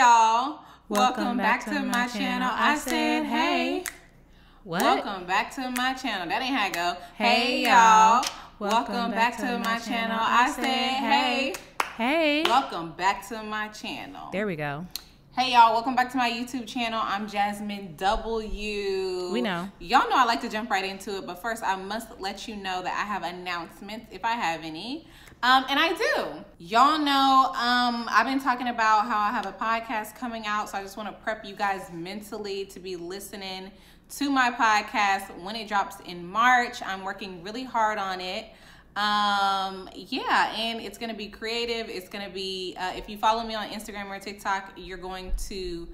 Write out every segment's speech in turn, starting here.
y'all. Welcome back to my channel. I said, hey. What? Welcome back to my channel. That ain't how it go. Hey, y'all. Welcome back to my channel. I said, hey. Hey. Welcome back to my channel. There we go. Hey, y'all. Welcome back to my YouTube channel. I'm Jazmyn W. We know. Y'all know I like to jump right into it, but first I must let you know that I have announcements, if I have any. And I do. Y'all know I've been talking about how I have a podcast coming out, so I just want to prep you guys mentally to be listening to my podcast when it drops in March. I'm working really hard on it. Yeah, and it's going to be creative. It's going to be, if you follow me on Instagram or TikTok, you're going to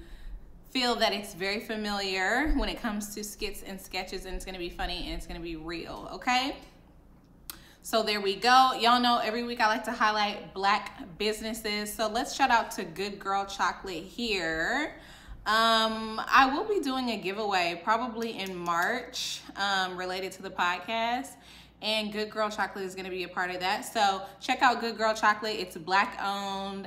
feel that it's very familiar when it comes to skits and sketches, and it's going to be funny and it's going to be real, okay? So there we go. Y'all know every week I like to highlight Black businesses. So let's shout out to Good Girl Chocolate here. I will be doing a giveaway probably in March related to the podcast. And Good Girl Chocolate is going to be a part of that. So check out Good Girl Chocolate. It's Black owned.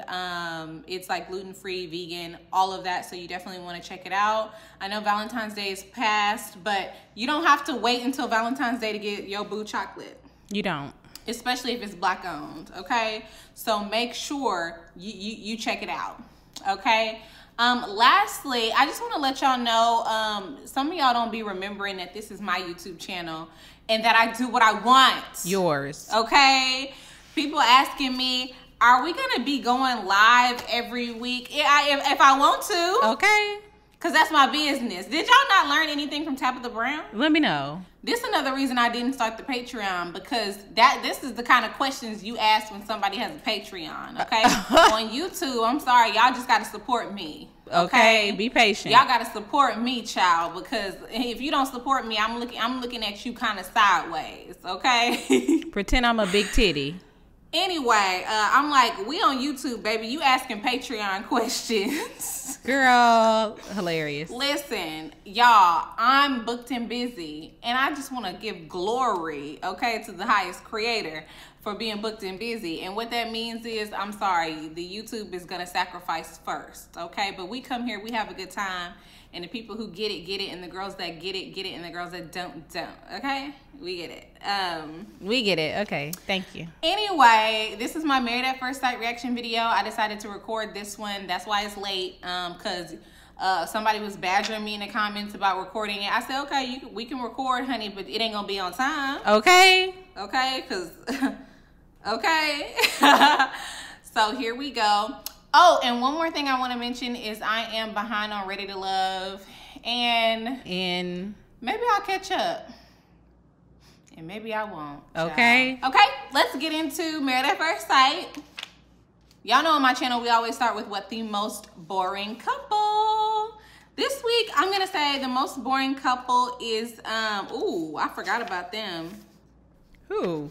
It's like gluten-free, vegan, all of that. So you definitely want to check it out. I know Valentine's Day is past, but you don't have to wait until Valentine's Day to get your boo chocolate. You don't. Especially if it's Black owned, okay? So make sure you check it out, okay? Lastly, I just want to let y'all know, some of y'all don't be remembering that this is my YouTube channel and that I do what I want. Yours. Okay? People asking me, are we going to be going live every week? If I want to. Okay. Because that's my business. Did y'all not learn anything from Tabitha Brown? Let me know. This is another reason I didn't start the Patreon, because this is the kind of questions you ask when somebody has a Patreon, okay? On YouTube, I'm sorry, y'all just got to support me. Okay, be patient. Y'all got to support me, child, because if you don't support me, I'm looking at you kind of sideways, okay? Pretend I'm a big titty. Anyway, I'm like, we on YouTube, baby. You asking Patreon questions. Girl, hilarious. Listen, y'all, I'm booked and busy, and I just want to give glory, okay, to the highest creator for being booked and busy. And what that means is, I'm sorry, the YouTube is going to sacrifice first, okay? But we come here, we have a good time, and the people who get it, and the girls that get it, and the girls that don't, okay? We get it. We get it. Okay, thank you. Anyway, this is my Married at First Sight reaction video. I decided to record this one. That's why it's late, because somebody was badgering me in the comments about recording it. I said, okay, we can record, honey, but it ain't gonna be on time. Okay. Okay, because, okay. So here we go. Oh, and one more thing I want to mention is I am behind on Ready to Love, and maybe I'll catch up. And maybe I won't. Okay. Child. Okay, let's get into Married at First Sight. Y'all know on my channel, we always start with what the most boring couple. This week, I'm going to say the most boring couple is, ooh, I forgot about them. Who?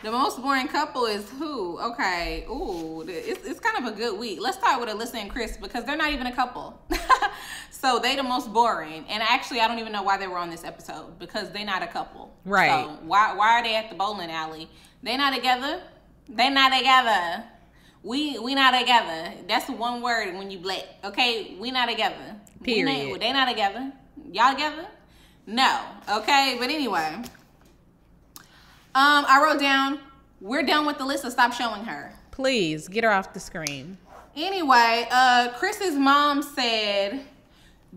The most boring couple is who? Okay. Ooh, it's kind of a good week. Let's start with Alyssa and Chris, because they're not even a couple. So they the most boring. And actually, I don't even know why they were on this episode, because they not a couple. Right. So why are they at the bowling alley? They not together. They not together. We not together. That's one word when you Black. Okay, we not together. Period. They not together. Y'all together? No. Okay, but anyway. I wrote down, we're done with Alyssa. Stop showing her. Please, get her off the screen. Anyway, Chris's mom said,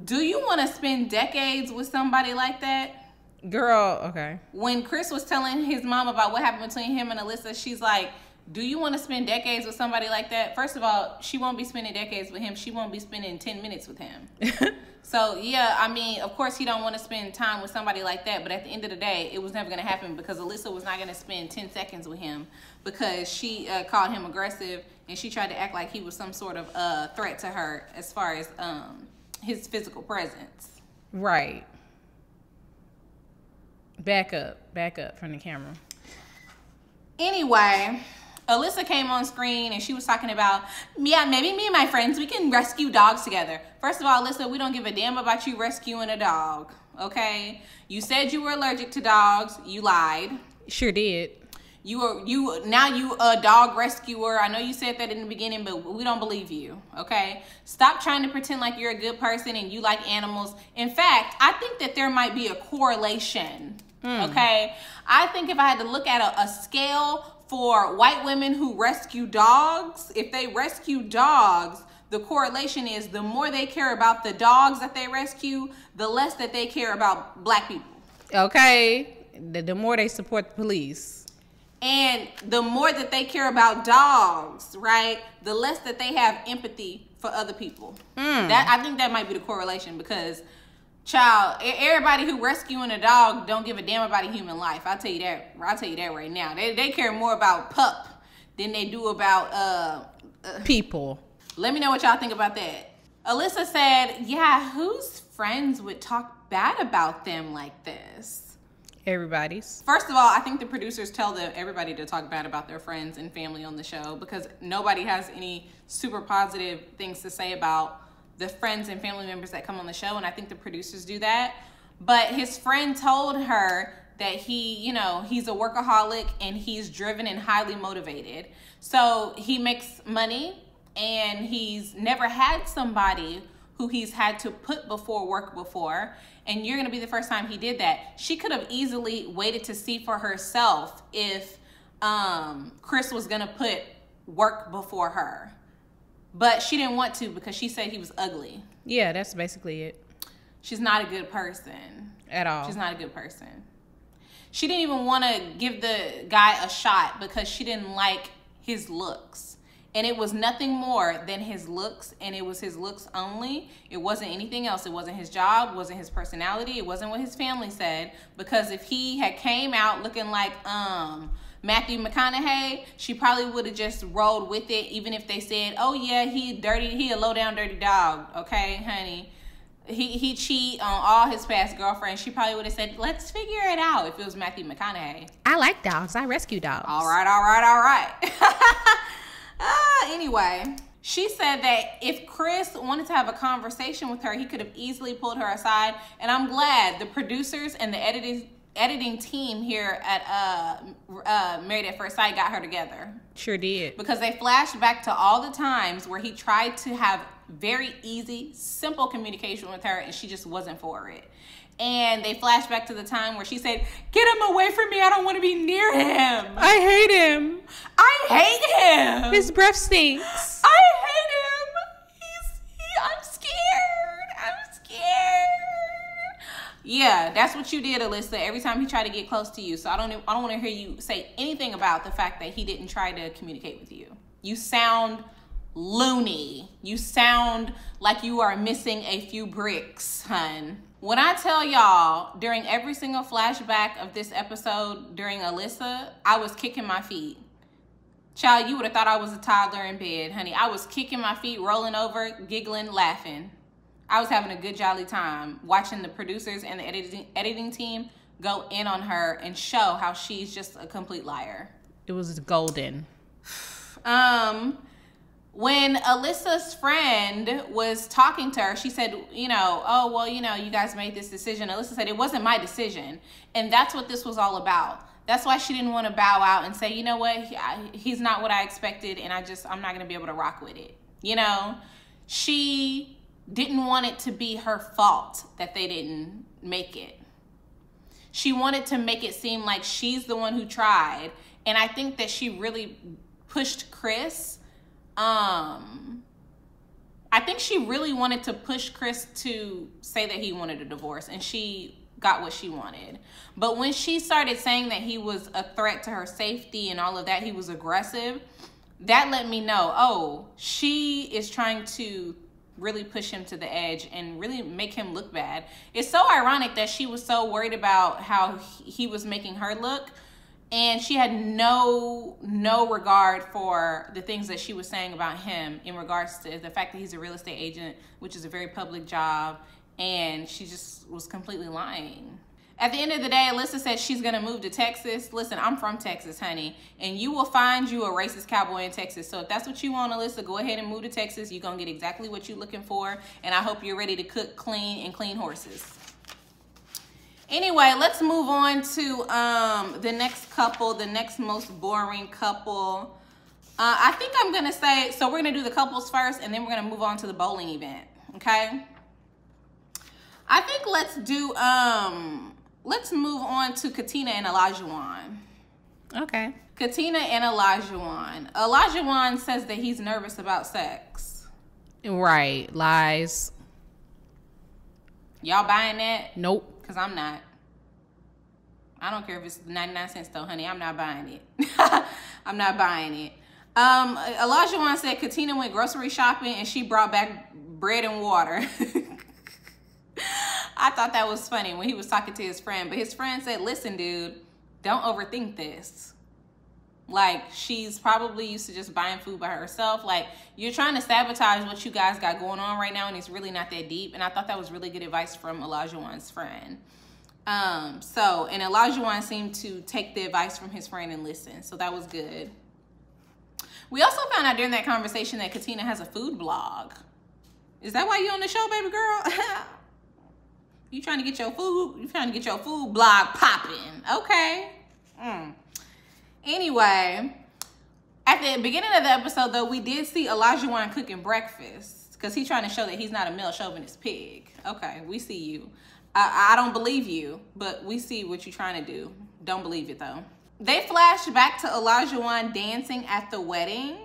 do you want to spend decades with somebody like that? Girl, okay. When Chris was telling his mom about what happened between him and Alyssa, she's like, do you want to spend decades with somebody like that? First of all, she won't be spending decades with him. She won't be spending 10 minutes with him. So, yeah, I mean, of course he don't want to spend time with somebody like that. But at the end of the day, it was never going to happen, because Alyssa was not going to spend 10 seconds with him, because she called him aggressive, and she tried to act like he was some sort of threat to her as far as his physical presence. Right. Back up from the camera. Anyway, Alyssa came on screen and she was talking about, yeah, maybe me and my friends, we can rescue dogs together. First of all, Alyssa, we don't give a damn about you rescuing a dog, okay? You said you were allergic to dogs. You lied. Sure did. You a dog rescuer. I know you said that in the beginning, but we don't believe you, okay? Stop trying to pretend like you're a good person and you like animals. In fact, I think that there might be a correlation, okay? I think if I had to look at a scale for white women who rescue dogs, if they rescue dogs, the correlation is the more they care about the dogs that they rescue, the less that they care about black people. Okay. The more they support the police. And the more that they care about dogs, right, the less that they have empathy for other people. I think that might be the correlation because, child, everybody who rescuing a dog don't give a damn about a human life. I'll tell you that right now. They care more about pup than they do about people. Let me know what y'all think about that. Alyssa said, yeah, whose friends would talk bad about them like this? Everybody's. First of all, I think the producers tell everybody to talk bad about their friends and family on the show because nobody has any super positive things to say about the friends and family members that come on the show, and I think the producers do that. But his friend told her that he's a workaholic and he's driven and highly motivated. So he makes money and he's never had somebody who he's had to put before work before. And you're going to be the first time he did that. She could have easily waited to see for herself if Chris was going to put work before her. But she didn't want to because she said he was ugly. Yeah, that's basically it. She's not a good person. At all. She's not a good person. She didn't even want to give the guy a shot because she didn't like his looks. And it was nothing more than his looks, and it was his looks only. It wasn't anything else. It wasn't his job, wasn't his personality, it wasn't what his family said. Because if he had came out looking like Matthew McConaughey, she probably would have just rolled with it, even if they said, oh yeah, he a low down dirty dog, okay, honey. He cheat on all his past girlfriends. She probably would have said, let's figure it out if it was Matthew McConaughey. I like dogs. I rescue dogs. All right. Anyway, she said that if Chris wanted to have a conversation with her, he could have easily pulled her aside. And I'm glad the producers and the editing team here at Married at First Sight got her together. Sure did. Because they flashed back to all the times where he tried to have very easy, simple communication with her and she just wasn't for it. And they flashed back to the time where she said, get him away from me. I don't want to be near him. I hate him. I hate him. His breath stinks. I hate him. I'm scared. Yeah, that's what you did, Alyssa, every time he tried to get close to you. So I don't want to hear you say anything about the fact that he didn't try to communicate with you. You sound loony. You sound like you are missing a few bricks, hun. When I tell y'all, during every single flashback of this episode during Alyssa, I was kicking my feet. Child, you would have thought I was a toddler in bed, honey. I was kicking my feet, rolling over, giggling, laughing. I was having a good jolly time watching the producers and the editing team go in on her and show how she's just a complete liar. It was golden. When Alyssa's friend was talking to her, she said, you guys made this decision. Alyssa said, it wasn't my decision. And that's what this was all about. That's why she didn't want to bow out and say, you know what, he's not what I expected, and I'm not going to be able to rock with it. She didn't want it to be her fault that they didn't make it. She wanted to make it seem like she's the one who tried. And I think that she really pushed Chris. I think she really wanted to push Chris to say that he wanted a divorce, and she got what she wanted. But when she started saying that he was a threat to her safety and all of that, he was aggressive, that let me know, she is trying to really push him to the edge and really make him look bad. It's so ironic that she was so worried about how he was making her look, and she had no regard for the things that she was saying about him in regards to the fact that he's a real estate agent, which is a very public job, and she just was completely lying. At the end of the day, Alyssa said she's going to move to Texas. Listen, I'm from Texas, honey, and you will find you a racist cowboy in Texas. So if that's what you want, Alyssa, go ahead and move to Texas. You're going to get exactly what you're looking for, and I hope you're ready to cook, clean, and clean horses. Anyway, let's move on to the next couple, the next most boring couple. I think I'm gonna say, so we're gonna do the couples first, and then we're gonna move on to the bowling event. Okay. I think let's do let's move on to Katina and Elijahuan. Okay. Katina and Elijahuan. Elijahuan says that he's nervous about sex. Right. Lies. Y'all buying that? Nope. Because I'm not. I don't care if it's 99 cents though, honey. I'm not buying it. I'm not buying it. Elijahuan said Katina went grocery shopping and she brought back bread and water. I thought that was funny when he was talking to his friend. But his friend said, listen, dude, don't overthink this. Like, she's probably used to just buying food by herself. Like, you're trying to sabotage what you guys got going on right now, and it's really not that deep. And I thought that was really good advice from Elijahuan's friend. And Elijahuan seemed to take the advice from his friend and listen. So that was good. We also found out during that conversation that Katina has a food blog. Is that why you on the show, baby girl? You trying to get your food blog popping. Okay. Anyway, at the beginning of the episode, though, we did see Elijahuan cooking breakfast because he's trying to show that he's not a male chauvinist pig. Okay, we see you. I don't believe you, but we see what you're trying to do. Don't believe it, though. They flashed back to Elijahuan dancing at the wedding.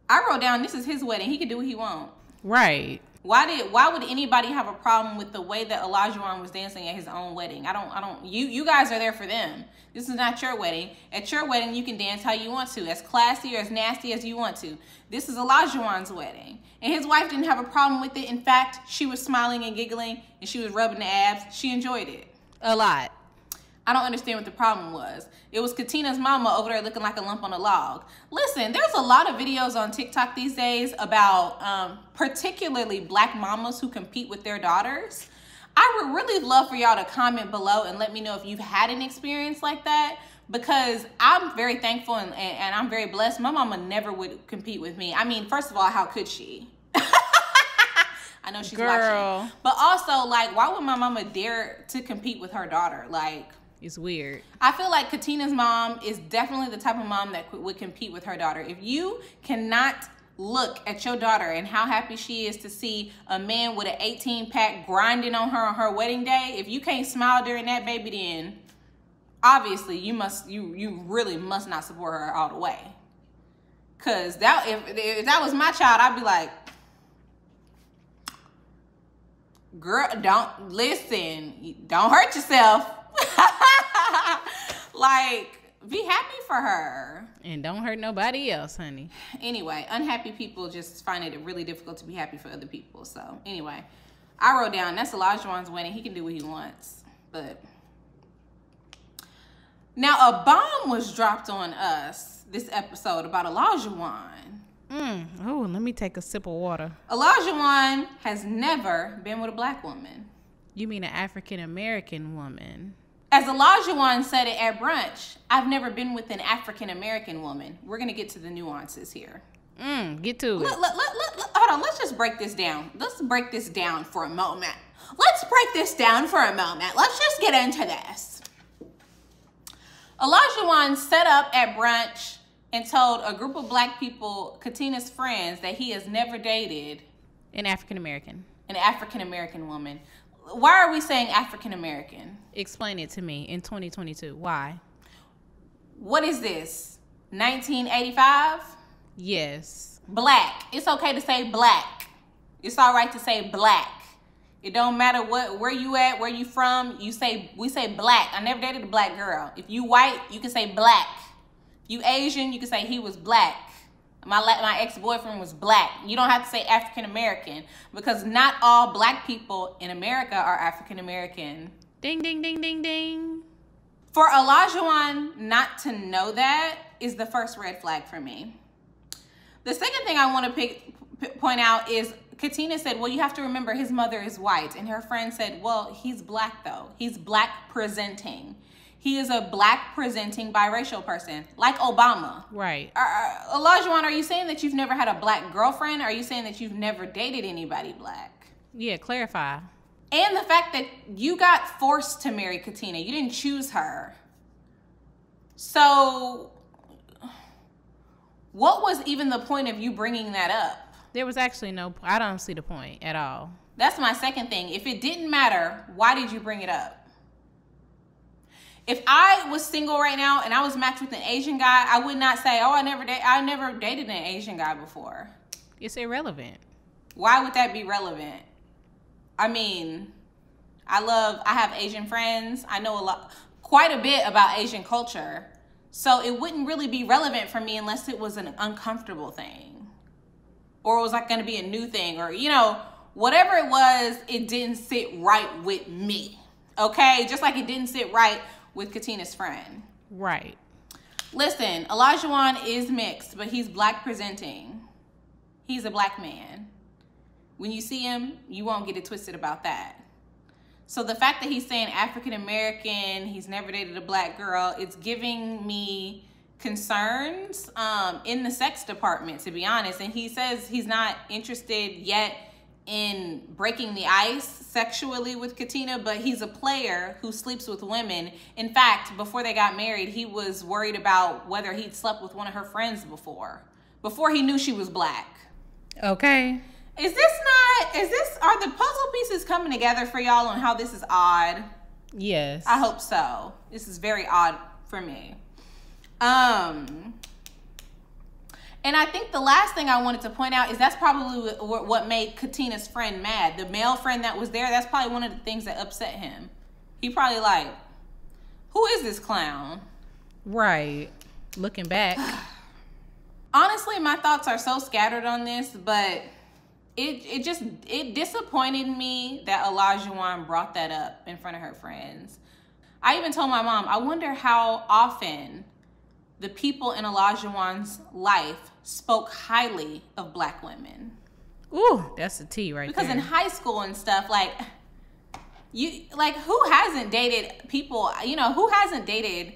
I wrote down, this is his wedding. He can do what he wants. Right. Why would anybody have a problem with the way that Elijahuan was dancing at his own wedding? You guys are there for them. This is not your wedding. At your wedding, you can dance how you want to, as classy or as nasty as you want to. This is Elijahuan's wedding. And his wife didn't have a problem with it. In fact, she was smiling and giggling and she was rubbing the abs. She enjoyed it. A lot. I don't understand what the problem was. It was Katina's mama over there looking like a lump on a log. Listen, there's a lot of videos on TikTok these days about particularly black mamas who compete with their daughters. I would really love for y'all to comment below and let me know if you've had an experience like that, because I'm very thankful and I'm very blessed. My mama never would compete with me. I mean, first of all, how could she? I know she's watching. But also, like, why would my mama dare to compete with her daughter? Like, it's weird. I feel like Katina's mom is definitely the type of mom that would compete with her daughter. If you cannot look at your daughter and how happy she is to see a man with an 18-pack grinding on her wedding day, if you can't smile during that, baby, then obviously you really must not support her all the way. Cause that if that was my child, I'd be like, girl, don't hurt yourself. Like, be happy for her. And don't hurt nobody else, honey. Anyway, unhappy people just find it really difficult to be happy for other people. So, anyway, I wrote down, that's Elijahuan's wedding. He can do what he wants. But now, a bomb was dropped on us this episode about Elijahuan. Oh, let me take a sip of water. Elijahuan has never been with a black woman. You mean an African-American woman? As Elijahuan said it at brunch, I've never been with an African-American woman. We're going to get to the nuances here. Get to it. Hold on, let's just break this down. Let's break this down for a moment. Let's just get into this. Elijahuan set up at brunch and told a group of black people, Katina's friends, that he has never dated an African-American woman. Why are we saying African-American? Explain it to me in 2022. Why? What is this? 1985? Yes. Black. It's okay to say black. It's all right to say black. It don't matter where you at, where you from. We say black. I never dated a black girl. If you white, you can say black. If you Asian, you can say he was black. My ex-boyfriend was black. You don't have to say African-American, because not all black people in America are African-American. Ding, ding, ding, ding, ding. For Elijahuan not to know that is the first red flag for me. The second thing I want to point out is Katina said, well, you have to remember his mother is white. And her friend said, well, he's black though. He's black presenting. He is a black presenting biracial person, like Obama. Right. Elijahuan, are you saying that you've never had a black girlfriend? Or are you saying that you've never dated anybody black? Yeah, clarify. And the fact that you got forced to marry Katina. You didn't choose her. So what was even the point of you bringing that up? There was actually I don't see the point at all. That's my second thing. If it didn't matter, why did you bring it up? If I was single right now and I was matched with an Asian guy, I would not say, I never dated an Asian guy before. It's irrelevant. Why would that be relevant? I mean, I have Asian friends. I know quite a bit about Asian culture. So it wouldn't really be relevant for me unless it was an uncomfortable thing. Or it was like going to be a new thing. Or, whatever it was, it didn't sit right with me. Okay? Just like it didn't sit right with Katina's friend. Right. Listen, Elijahuan is mixed, but he's black presenting. He's a black man. When you see him, you won't get it twisted about that. So the fact that he's saying African American, he's never dated a black girl, it's giving me concerns in the sex department, to be honest. And he says he's not interested yet in breaking the ice sexually with Katina, but he's a player who sleeps with women. In fact, before they got married, he was worried about whether he'd slept with one of her friends before he knew she was black. Okay. Are the puzzle pieces coming together for y'all on how this is odd? Yes. I hope so. This is very odd for me. And I think the last thing I wanted to point out is that's probably what made Katina's friend mad. The male friend that was there, that's probably one of the things that upset him. He probably like, who is this clown? Right. Looking back. Honestly, my thoughts are so scattered on this, but it disappointed me that Elijahuan brought that up in front of her friends. I even told my mom, I wonder how often the people in Elijahuan's life spoke highly of black women. Ooh, that's the tea right because there. Because in high school and stuff, who hasn't dated people, who hasn't dated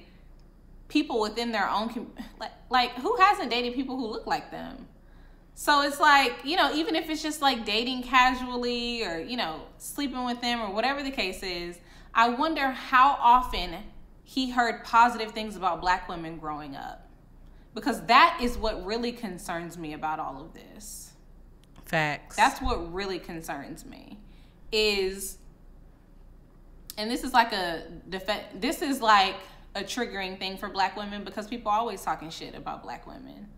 people within their own, who hasn't dated people who look like them? So it's like, even if it's just like dating casually or, sleeping with them or whatever the case is, I wonder how often he heard positive things about black women growing up. Because that is what really concerns me about all of this. Facts. That's what really concerns me is, and this is like a triggering thing for black women because people are always talking shit about black women.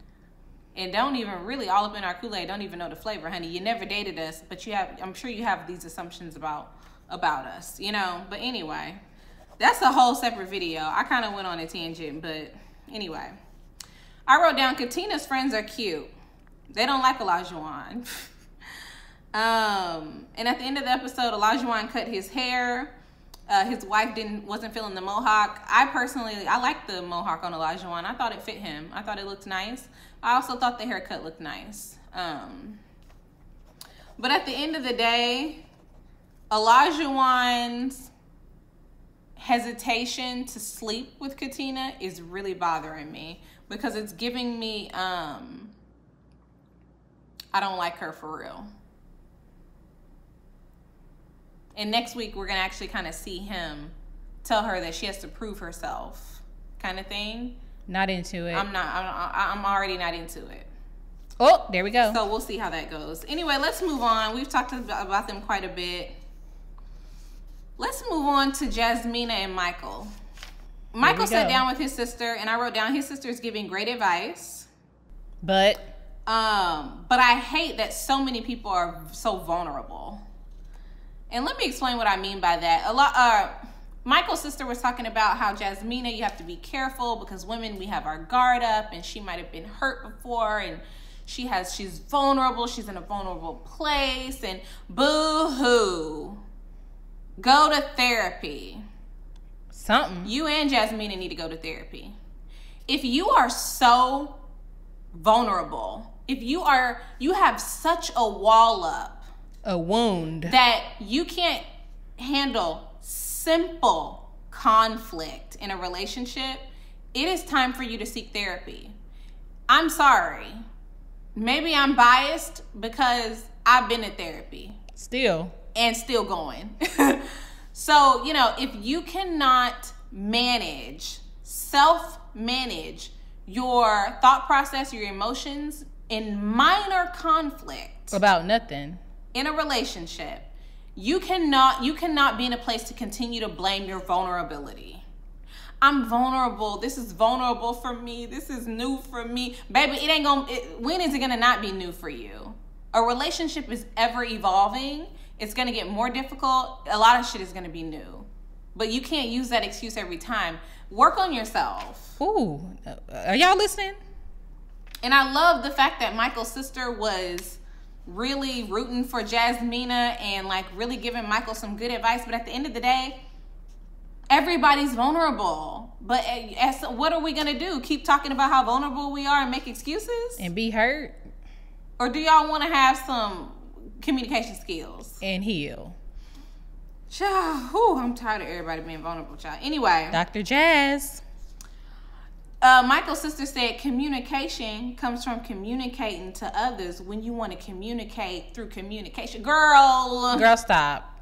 And don't even really, all up in our Kool-Aid, don't even know the flavor, honey. You never dated us, but I'm sure you have these assumptions about us, But anyway, that's a whole separate video. I kind of went on a tangent, but anyway. I wrote down, Katina's friends are cute. They don't like Elijahuan. And at the end of the episode, Elijahuan cut his hair. His wife wasn't feeling the mohawk. I like the mohawk on Elijahuan. I thought it fit him. I thought it looked nice. I also thought the haircut looked nice. But at the end of the day, Elijahuan's hesitation to sleep with Katina is really bothering me because it's giving me, I don't like her for real. And next week, we're going to actually kind of see him tell her that she has to prove herself kind of thing. Not into it. I'm already not into it. Oh, there we go. So we'll see how that goes. Anyway, let's move on. We've talked about them quite a bit. Let's move on to Jasmina and Michael. Michael sat down with his sister, and I wrote down his sister is giving great advice. But I hate that so many people are so vulnerable. And let me explain what I mean by that. Michael's sister was talking about how Jasmina, you have to be careful because women, we have our guard up, and she might have been hurt before, and she's vulnerable. She's in a vulnerable place, and boo-hoo. Go to therapy. Something. You and Jasmina need to go to therapy. If you are so vulnerable, if you have such a wall up, a wound, that you can't handle simple conflict in a relationship, it is time for you to seek therapy. I'm sorry. Maybe I'm biased because I've been in therapy. Still. and still going. So, you know, if you cannot self-manage your thought process, your emotions in minor conflict about nothing in a relationship, you cannot be in a place to continue to blame your vulnerability. I'm vulnerable. This is vulnerable for me. This is new for me. Baby, when is it gonna not be new for you? A relationship is ever evolving. It's gonna get more difficult. A lot of shit is gonna be new. But you can't use that excuse every time. Work on yourself. Ooh, are y'all listening? And I love the fact that Michael's sister was really rooting for Jasmina and like really giving Michael some good advice. But at the end of the day, everybody's vulnerable. But what are we going to do? Keep talking about how vulnerable we are and make excuses? And be hurt? Or do y'all want to have some communication skills? And heal. Child, I'm tired of everybody being vulnerable, child. Anyway. Dr. Jazz. Michael's sister said communication comes from communicating to others when you want to communicate through communication. Girl, stop.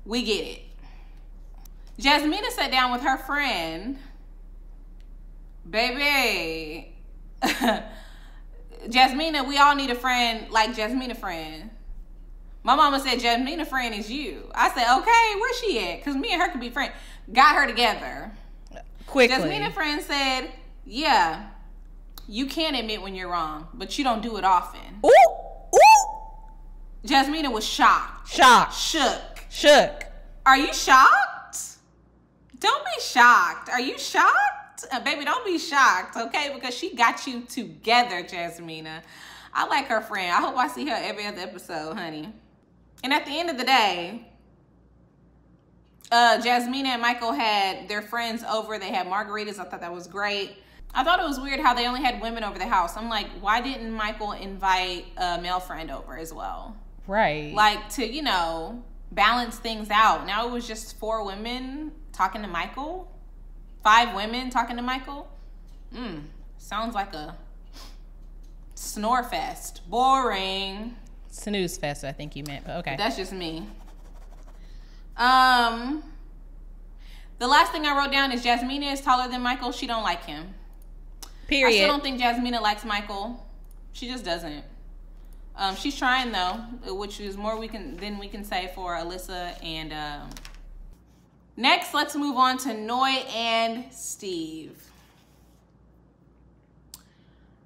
We get it. Jasmina sat down with her friend. Baby. Jasmina, we all need a friend like Jasmina friend. My mama said Jasmina friend is you. I said, okay, where's she at? Because me and her could be friends. Got her together. Quickly. Jasmina friend said, yeah, you can admit when you're wrong, but you don't do it often. Ooh. Jasmina was shocked. Shook. Are you shocked? Don't be shocked. Are you shocked? Baby, don't be shocked, okay? Because she got you together, Jasmina. I like her friend. I hope I see her every other episode, honey. And at the end of the day, Jasmina and Michael had their friends over. They had margaritas. I thought that was great. I thought it was weird how they only had women over the house. I'm like, why didn't Michael invite a male friend over as well? Right. Like to, you know, balance things out. Now it was just 4 women talking to Michael. 5 women talking to Michael. Sounds like a snore fest. Boring. Snooze fest, I think you meant, but okay. That's just me. The last thing I wrote down is Jasmina is taller than Michael. She don't like him. Period. I still don't think Jasmina likes Michael. She just doesn't. She's trying though, which is more than we can say for Alyssa and next, let's move on to Noy and Steve.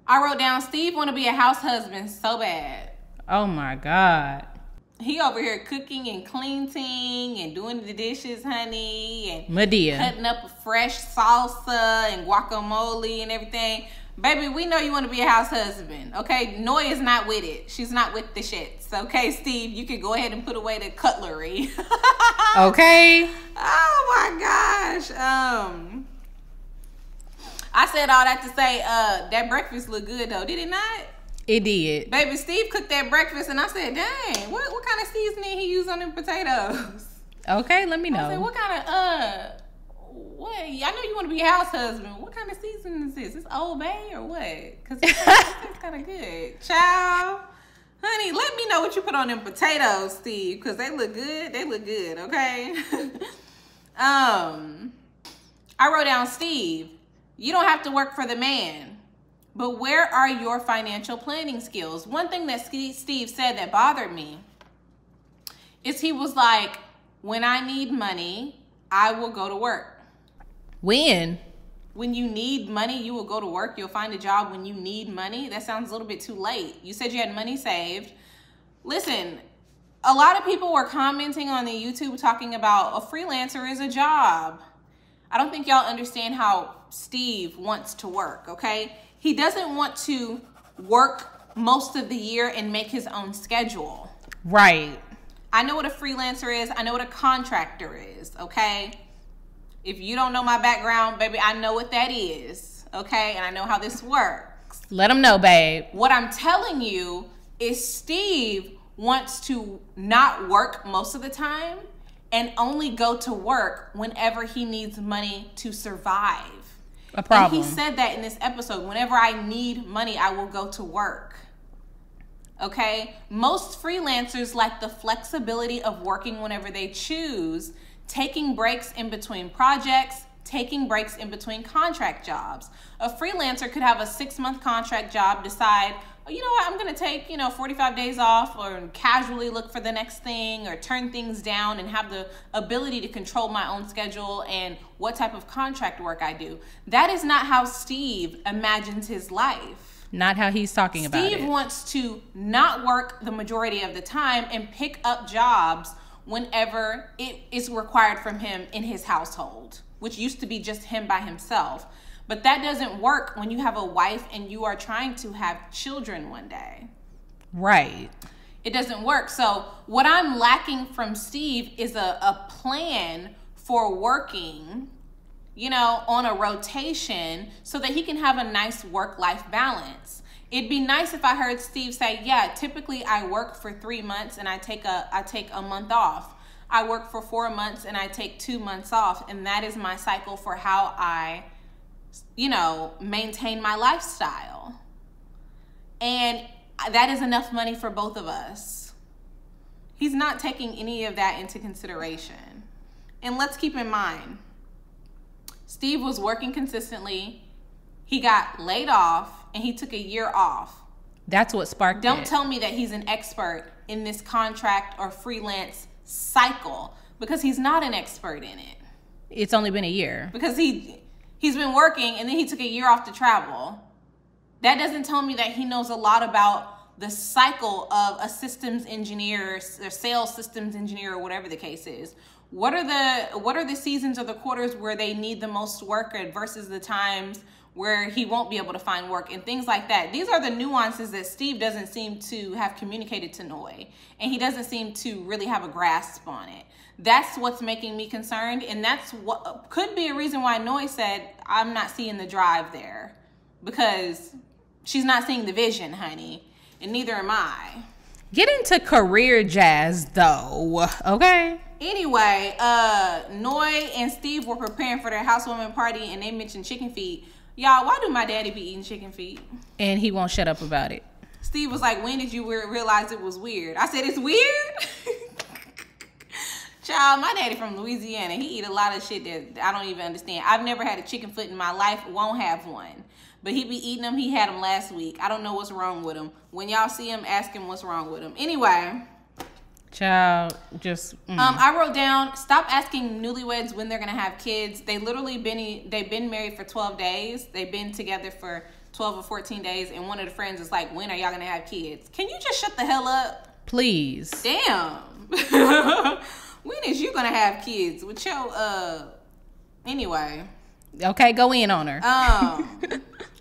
I wrote down Steve want to be a house husband so bad. Oh my God. He over here cooking and cleaning and doing the dishes, honey, and Medea cutting up a fresh salsa and guacamole and everything. Baby, we know you want to be a house husband, okay? Noy is not with it. She's not with the shits, okay, Steve? You can go ahead and put away the cutlery. Okay. Oh my gosh. I said all that to say that breakfast looked good though, did it not? It did. Baby, Steve cooked that breakfast and I said, dang, what kind of seasoning he used on them potatoes? Okay, let me know. I said, what kind of what? I know you want to be a house husband. What kind of seasoning is this? It's Old Bay or what? Because it's kind of good. Child, honey, let me know what you put on them potatoes, Steve, because they look good. They look good, okay? I wrote down, Steve, you don't have to work for the man, but where are your financial planning skills? One thing that Steve said that bothered me is he was like, when I need money, I will go to work. When you need money, you will go to work. You'll find a job when you need money. That sounds a little bit too late. You said you had money saved. Listen, a lot of people were commenting on the YouTube talking about a freelancer is a job. I don't think y'all understand how Steve wants to work, okay? He doesn't want to work most of the year and make his own schedule. Right. I know what a freelancer is. I know what a contractor is, okay? If you don't know my background, baby, I know what that is, okay? And I know how this works. Let them know, babe. What I'm telling you is Steve wants to not work most of the time and only go to work whenever he needs money to survive. A problem. And he said that in this episode. Whenever I need money, I will go to work. Okay? Most freelancers like the flexibility of working whenever they choose, taking breaks in between projects, taking breaks in between contract jobs. A freelancer could have a 6-month contract job, decide, oh, you know what, I'm gonna take 45 days off, or casually look for the next thing, or turn things down, and have the ability to control my own schedule and what type of contract work I do. That is not how Steve imagines his life. Not how he's talking about it. Steve wants to not work the majority of the time and pick up jobs whenever it is required from him in his household, which used to be just him by himself. But that doesn't work when you have a wife and you are trying to have children one day. Right. It doesn't work. So what I'm lacking from Steve is a plan for working, on a rotation so that he can have a nice work-life balance. It'd be nice if I heard Steve say, yeah, typically I work for 3 months and I take a month off. I work for 4 months and I take 2 months off. And that is my cycle for how I, maintain my lifestyle. And that is enough money for both of us. He's not taking any of that into consideration. And let's keep in mind, Steve was working consistently. He got laid off and he took a year off. That's what sparked it. Don't tell me that he's an expert in this contract or freelance cycle, because he's not an expert in it. It's only been a year. Because he's been working and then he took a year off to travel. That doesn't tell me that he knows a lot about the cycle of a systems engineer or sales systems engineer, or whatever the case is. What are the seasons or the quarters where they need the most work versus the times where he won't be able to find work, and things like that. These are the nuances that Steve doesn't seem to have communicated to Noy, and he doesn't seem to really have a grasp on it. That's what's making me concerned, and that's what could be a reason why Noy said, I'm not seeing the drive there, because she's not seeing the vision, honey, and neither am I. Get into career jazz, though, okay? Anyway, Noy and Steve were preparing for their housewarming party, and they mentioned chicken feet. Y'all, why do my daddy be eating chicken feet? And he won't shut up about it. Steve was like, when did you realize it was weird? I said, it's weird? Child, my daddy from Louisiana. He eat a lot of shit that I don't even understand. I've never had a chicken foot in my life. Won't have one. But he be eating them. He had them last week. I don't know what's wrong with him. When y'all see him, ask him what's wrong with him. Anyway. Child, just I wrote down, stop asking newlyweds when they're gonna have kids. They've been married for 12 days. They've been together for 12 or 14 days, and one of the friends is like, when are y'all gonna have kids? Can you just shut the hell up? Please. Damn. When is you gonna have kids with your anyway. Okay, go in on her.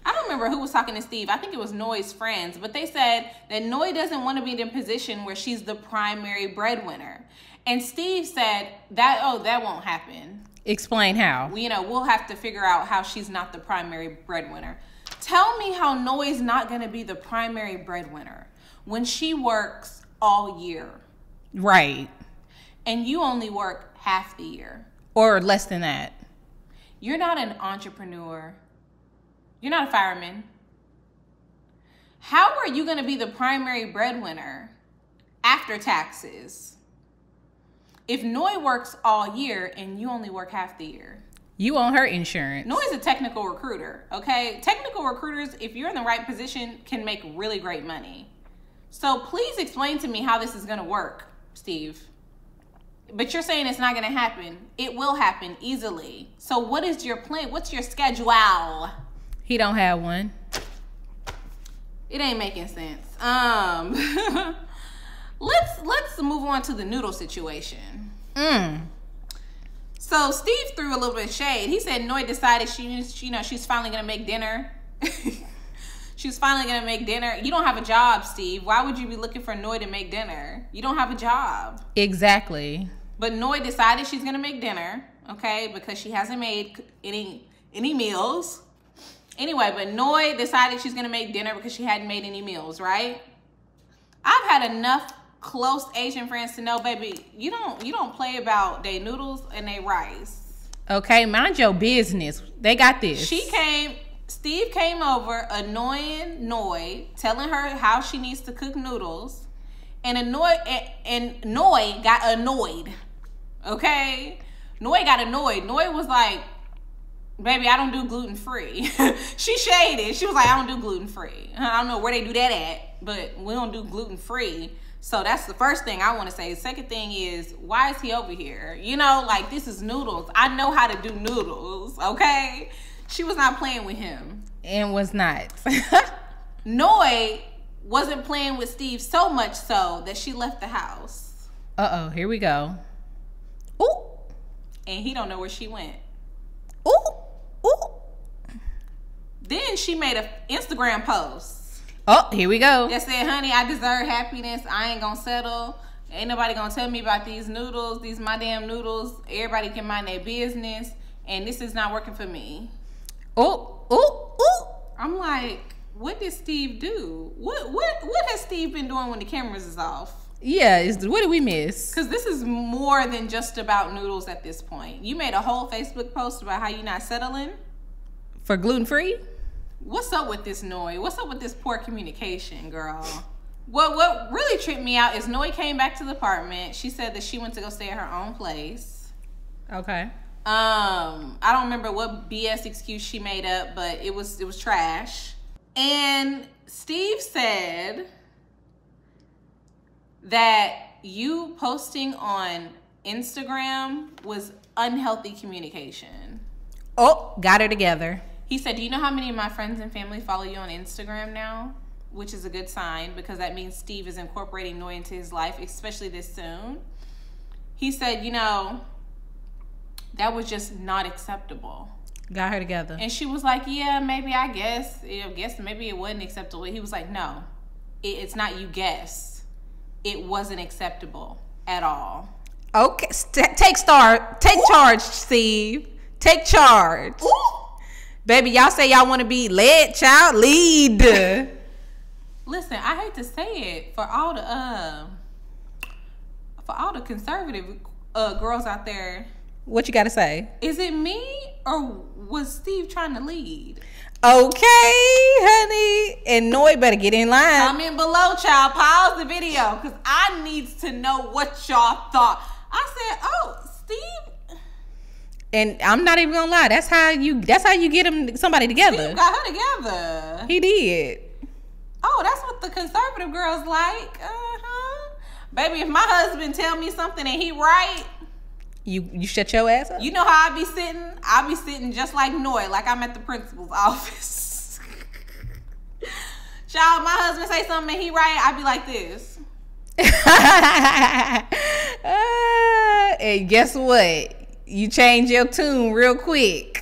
I don't remember who was talking to Steve. I think it was Noy's friends, but they said that Noy doesn't want to be in a position where she's the primary breadwinner. And Steve said that won't happen. Explain how. We'll have to figure out how she's not the primary breadwinner. Tell me how Noy's not going to be the primary breadwinner when she works all year. Right. And you only work half the year. Or less than that. You're not an entrepreneur. You're not a fireman. How are you going to be the primary breadwinner after taxes if Noy works all year and you only work half the year? You own her insurance. Noy's a technical recruiter, okay? Technical recruiters, if you're in the right position, can make really great money. So please explain to me how this is going to work, Steve. But you're saying it's not going to happen. It will happen easily. So what is your plan? What's your schedule? He don't have one. It ain't making sense. Let's move on to the noodle situation. So Steve threw a little bit of shade. He said Noy decided she's finally gonna make dinner. She's finally gonna make dinner. You don't have a job, Steve. Why would you be looking for Noy to make dinner? You don't have a job. Exactly. But Noy decided she's gonna make dinner, okay, because she hasn't made any meals. Anyway, but Noy decided she's gonna make dinner because she hadn't made any meals, right? I've had enough close Asian friends to know, baby, you don't play about they noodles and they rice. Okay, mind your business. They got this. She came, Steve came over annoying Noy, telling her how she needs to cook noodles. And Noy got annoyed. Okay? Noy got annoyed. Noy was like, baby, I don't do gluten-free. She shaded. She was like, I don't do gluten-free. I don't know where they do that at, but we don't do gluten-free. So that's the first thing I want to say. The second thing is, why is he over here? You know, like, this is noodles. I know how to do noodles, okay? She was not playing with him. And was not. Noy wasn't playing with Steve so much so that she left the house. Uh-oh, here we go. Ooh. And he don't know where she went. Ooh. Ooh. Then she made an Instagram post. Oh, here we go. That said, honey, I deserve happiness. I ain't gonna settle. Ain't nobody gonna tell me about these noodles. These my damn noodles. Everybody can mind their business. And this is not working for me. Oh, oh, oh. I'm like, what did Steve do? What has Steve been doing when the cameras is off? Yeah, what did we miss? Because this is more than just about noodles at this point. You made a whole Facebook post about how you're not settling. For gluten-free? What's up with this Noy? What's up with this poor communication, girl? What really tripped me out is Noy came back to the apartment. She said that she went to go stay at her own place. Okay. I don't remember what BS excuse she made up, but it was trash. And Steve said that you posting on Instagram was unhealthy communication. Oh, got her together. He said, do you know how many of my friends and family follow you on Instagram now? Which is a good sign because that means Steve is incorporating Noy into his life, especially this soon. He said, you know, that was just not acceptable. Got her together. And she was like, yeah, maybe I guess maybe it wasn't acceptable. He was like, no, it's not you guess. It wasn't acceptable at all. Okay, take charge, Steve. Take charge. Ooh. Baby, y'all say y'all want to be led, child. Lead. Listen, I hate to say it for all the conservative girls out there. What you got to say? Is it me or was Steve trying to lead? Okay, honey. And Noy better get in line. Comment below, child. Pause the video because I need to know what y'all thought. I said, oh, Steve. And I'm not even gonna lie. That's how you get somebody together. Steve got her together. He did. Oh, that's what the conservative girls like. Baby, if my husband tell me something and he right, you shut your ass up. You know how I be sitting? I be sitting just like Noy, like I'm at the principal's office. Child, my husband say something and he right, I be like this. And guess what? You change your tune real quick.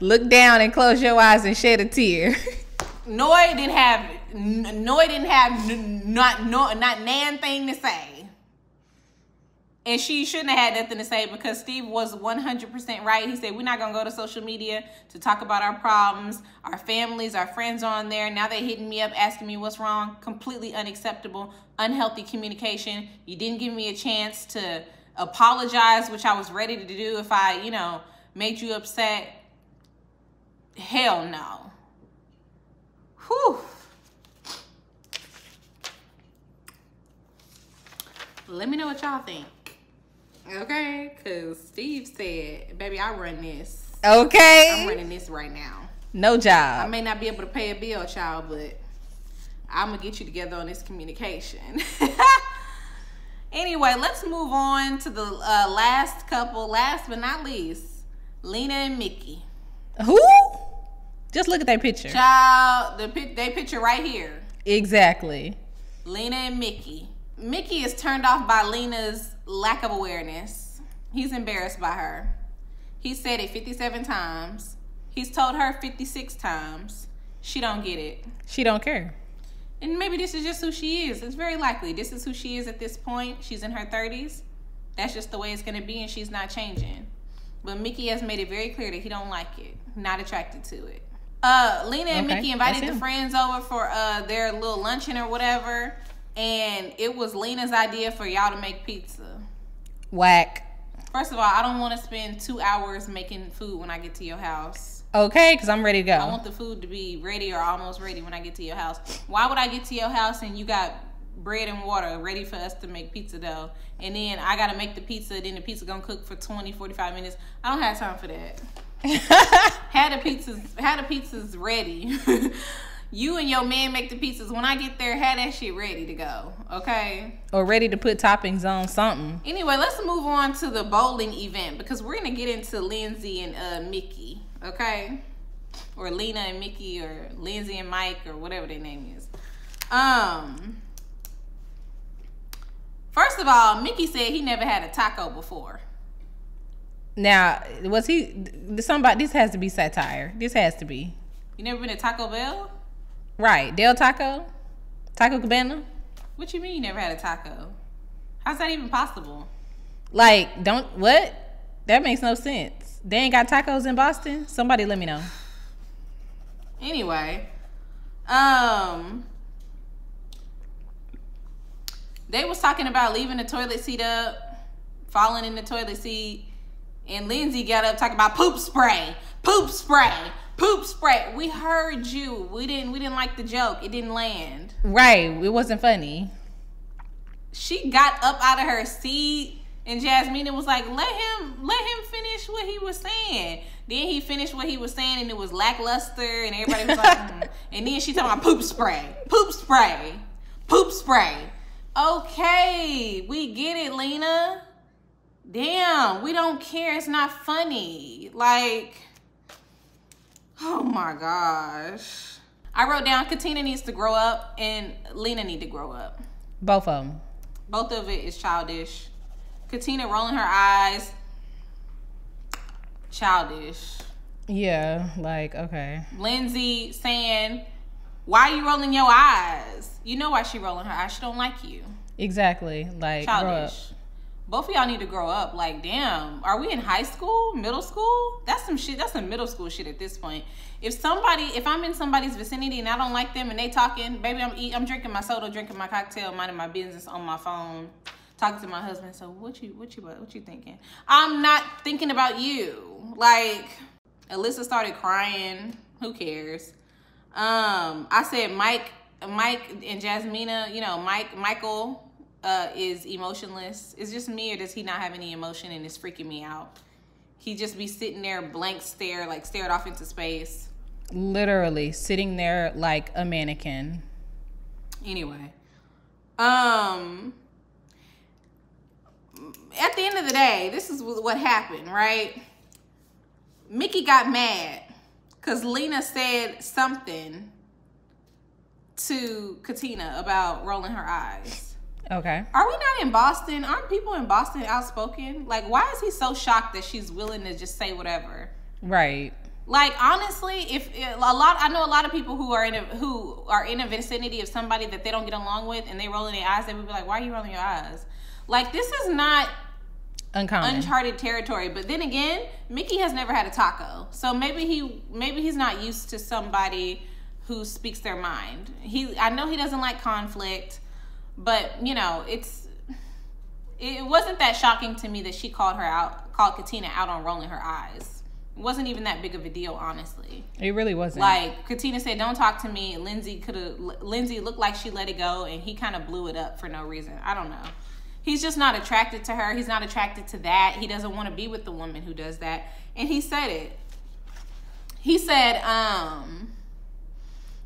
Look down and close your eyes and shed a tear. Noy didn't have not nan thing to say. And she shouldn't have had nothing to say because Steve was 100% right. He said, we're not going to go to social media to talk about our problems. Our families, our friends are on there. Now they're hitting me up, asking me what's wrong. Completely unacceptable, unhealthy communication. You didn't give me a chance to apologize, which I was ready to do if I, made you upset. Hell no. Whew. Let me know what y'all think. Okay? Because Steve said, baby, I run this. Okay. I'm running this right now. No job. I may not be able to pay a bill, child, but I'm going to get you together on this communication. Anyway, let's move on to the last couple. Last but not least, Lena and Mickey. Who? Just look at that picture. Child, they picture right here. Exactly. Lena and Mickey. Mickey is turned off by Lena's lack of awareness. He's embarrassed by her. He said it 57 times. He's told her 56 times. She don't get it. She don't care. And maybe this is just who she is. It's very likely this is who she is at this point. She's in her 30s. That's just the way it's going to be, and she's not changing. But Mickey has made it very clear that he don't like it. Not attracted to it. Lena and Mickey invited the friends over for their little luncheon or whatever. And it was Lena's idea for y'all to make pizza. Whack. First of all, I don't want to spend 2 hours making food when I get to your house. Okay, because I'm ready to go. I want the food to be ready or almost ready when I get to your house. Why would I get to your house and you got bread and water ready for us to make pizza dough? And then I got to make the pizza, then the pizza going to cook for 20, 45 minutes. I don't have time for that. Had the pizzas ready. You and your man make the pizzas. When I get there, have that shit ready to go. Okay? Or ready to put toppings on something. Anyway, let's move on to the bowling event because we're going to get into Lindsay and Mickey. Okay? Or Lena and Mickey or Lindsay and Mike or whatever their name is. First of all, Mickey said he never had a taco before. Now, was he somebody? This has to be satire. This has to be. You never been to Taco Bell? Right. Del Taco? Taco Cabana? What you mean you never had a taco? How's that even possible? Like, what? That makes no sense. They ain't got tacos in Boston? Somebody let me know. Anyway, they was talking about leaving the toilet seat up, falling in the toilet seat, and Lindsay got up talking about poop spray, poop spray, poop spray. We heard you. We didn't like the joke. It didn't land. Right. It wasn't funny. She got up out of her seat, and Jasmina was like, let him finish what he was saying. Then he finished what he was saying, and it was lackluster, and everybody was like, And then she talking about poop spray, poop spray, poop spray. Okay, we get it, Lena. Damn, we don't care. It's not funny. Like, oh my gosh. I wrote down Katina needs to grow up and Lena need to grow up. Both of them. Both of it is childish. Katina rolling her eyes. Childish. Yeah, like, okay. Lindsay saying, why are you rolling your eyes? You know why she rolling her eyes. She don't like you. Exactly. Like, childish. Both of y'all need to grow up. Like, damn, are we in high school, middle school? That's some shit. That's some middle school shit at this point. If I'm in somebody's vicinity and I don't like them and they talking, baby, I'm drinking my soda, drinking my cocktail, minding my business on my phone, talking to my husband. So what you thinking? I'm not thinking about you. Like, Alyssa started crying. Who cares? I said Mike and Jasmina. You know, Michael. Is emotionless. Is just me, or does he not have any emotion and is freaking me out? He just be sitting there blank stare, like stared off into space. Literally sitting there like a mannequin. Anyway, at the end of the day, this is what happened, right? Mickey got mad because Lena said something to Katina about rolling her eyes. Okay. Are we not in Boston? Aren't people in Boston outspoken? Like, why is he so shocked that she's willing to just say whatever? Right. Like, honestly, I know a lot of people who are in a vicinity of somebody that they don't get along with, and they rolling their eyes, they would be like, "Why are you rolling your eyes?" Like, this is not uncommon, uncharted territory. But then again, Mickey has never had a taco, so maybe he's not used to somebody who speaks their mind. I know he doesn't like conflict. But, you know, it wasn't that shocking to me that she called Katina out on rolling her eyes. It wasn't even that big of a deal, honestly. It really wasn't. Like, Katina said, don't talk to me. Lindsay looked like she let it go, and he kind of blew it up for no reason. I don't know. He's just not attracted to her. He's not attracted to that. He doesn't want to be with the woman who does that. And he said it. He said,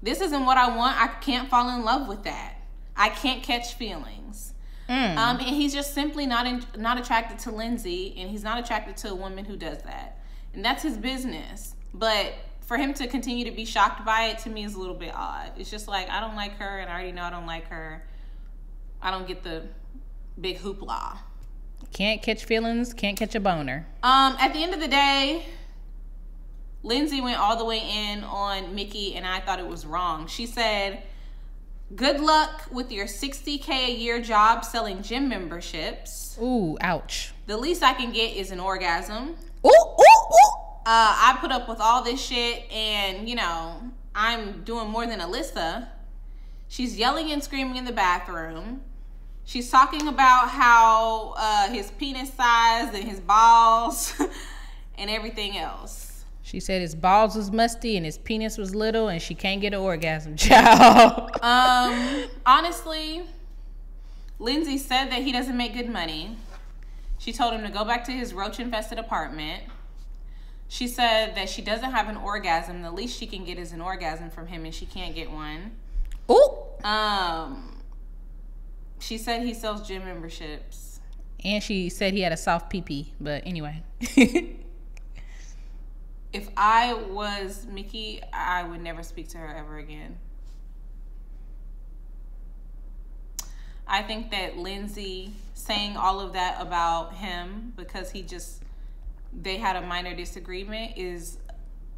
this isn't what I want. I can't fall in love with that. I can't catch feelings. And he's just simply not attracted to Lindsay, and he's not attracted to a woman who does that. And that's his business. But for him to continue to be shocked by it, to me, is a little bit odd. It's just like, I don't like her, and I already know I don't like her. I don't get the big hoopla. Can't catch feelings, can't catch a boner. At the end of the day, Lindsay went all the way in on Mickey, and I thought it was wrong. She said, good luck with your $60K a year job selling gym memberships. Ooh, ouch. The least I can get is an orgasm. Ooh, ooh, ooh. I put up with all this shit, and, you know, I'm doing more than Alyssa. She's yelling and screaming in the bathroom. She's talking about how his penis size and his balls and everything else. She said his balls was musty and his penis was little and she can't get an orgasm, child. Honestly, Lindsay said that he doesn't make good money. She told him to go back to his roach-infested apartment. She said that she doesn't have an orgasm. The least she can get is an orgasm from him, and she can't get one. Ooh. She said he sells gym memberships. And she said he had a soft pee-pee, but anyway. If I was Mickey, I would never speak to her ever again. I think that Lindsay saying all of that about him because they had a minor disagreement is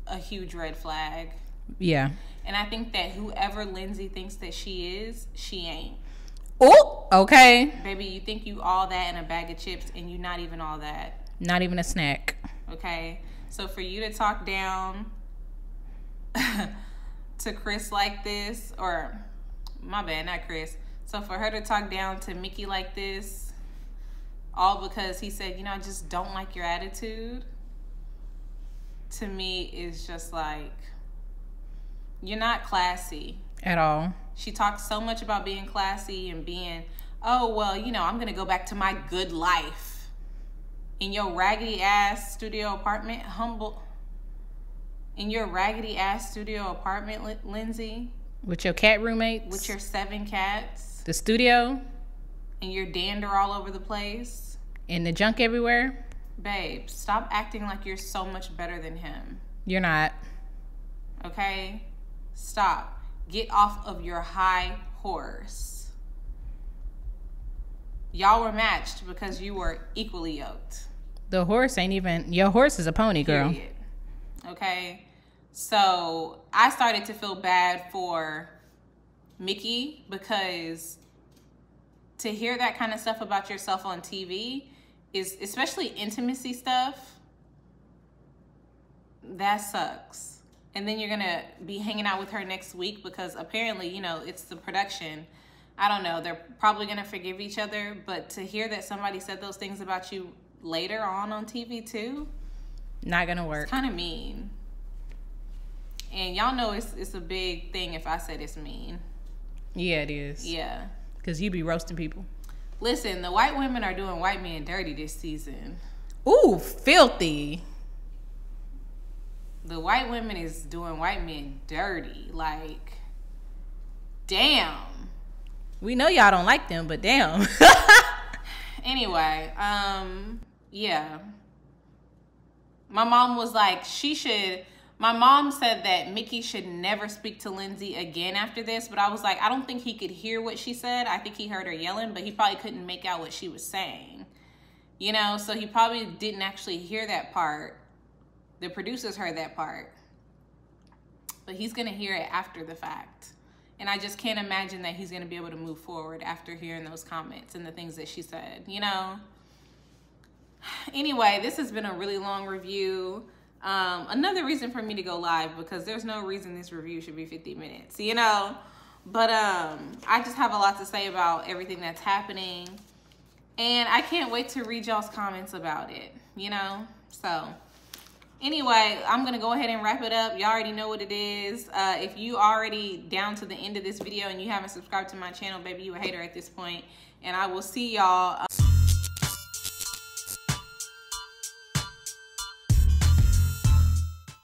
a huge red flag. Yeah. And I think that whoever Lindsay thinks that she is, she ain't. Oh, okay. Baby, you think you all that in a bag of chips and you not even all that. Not even a snack. Okay? So for you to talk down to Chris like this, or my bad, not Chris. So for her to talk down to Mickey like this, all because he said, I just don't like your attitude, to me is just like, you're not classy. At all. She talks so much about being classy and being, oh, well, I'm going to go back to my good life. In your raggedy ass studio apartment, in your raggedy ass studio apartment, Lindsay. With your cat roommates. With your 7 cats. The studio. And your dander all over the place. And the junk everywhere. Babe, stop acting like you're so much better than him. You're not. Okay? Stop. Get off of your high horse. Y'all were matched because you were equally yoked. The horse ain't even... Your horse is a pony, girl. Period. Okay? So, I started to feel bad for Mickey because to hear that kind of stuff about yourself on TV is, especially intimacy stuff, that sucks. And then you're going to be hanging out with her next week because apparently, it's the production. I don't know. They're probably going to forgive each other. But to hear that somebody said those things about you later on TV too, not going to work. It's kind of mean. And y'all know it's a big thing if I said it's mean. Yeah, it is. Yeah. Because you be roasting people. Listen, the white women are doing white men dirty this season. Ooh, filthy. The white women is doing white men dirty. Like, damn. We know y'all don't like them, but damn. Anyway, yeah. My mom was like, my mom said that Mickey should never speak to Lindsay again after this, but I was like, I don't think he could hear what she said. I think he heard her yelling, but he probably couldn't make out what she was saying. So he probably didn't actually hear that part. The producers heard that part. But he's going to hear it after the fact. And I just can't imagine that he's going to be able to move forward after hearing those comments and the things that she said, Anyway, this has been a really long review. Another reason for me to go live, because there's no reason this review should be 50 minutes, But I just have a lot to say about everything that's happening. And I can't wait to read y'all's comments about it, So... Anyway, I'm going to go ahead and wrap it up. Y'all already know what it is. If you already down to the end of this video and you haven't subscribed to my channel, baby, you a hater at this point. And I will see y'all.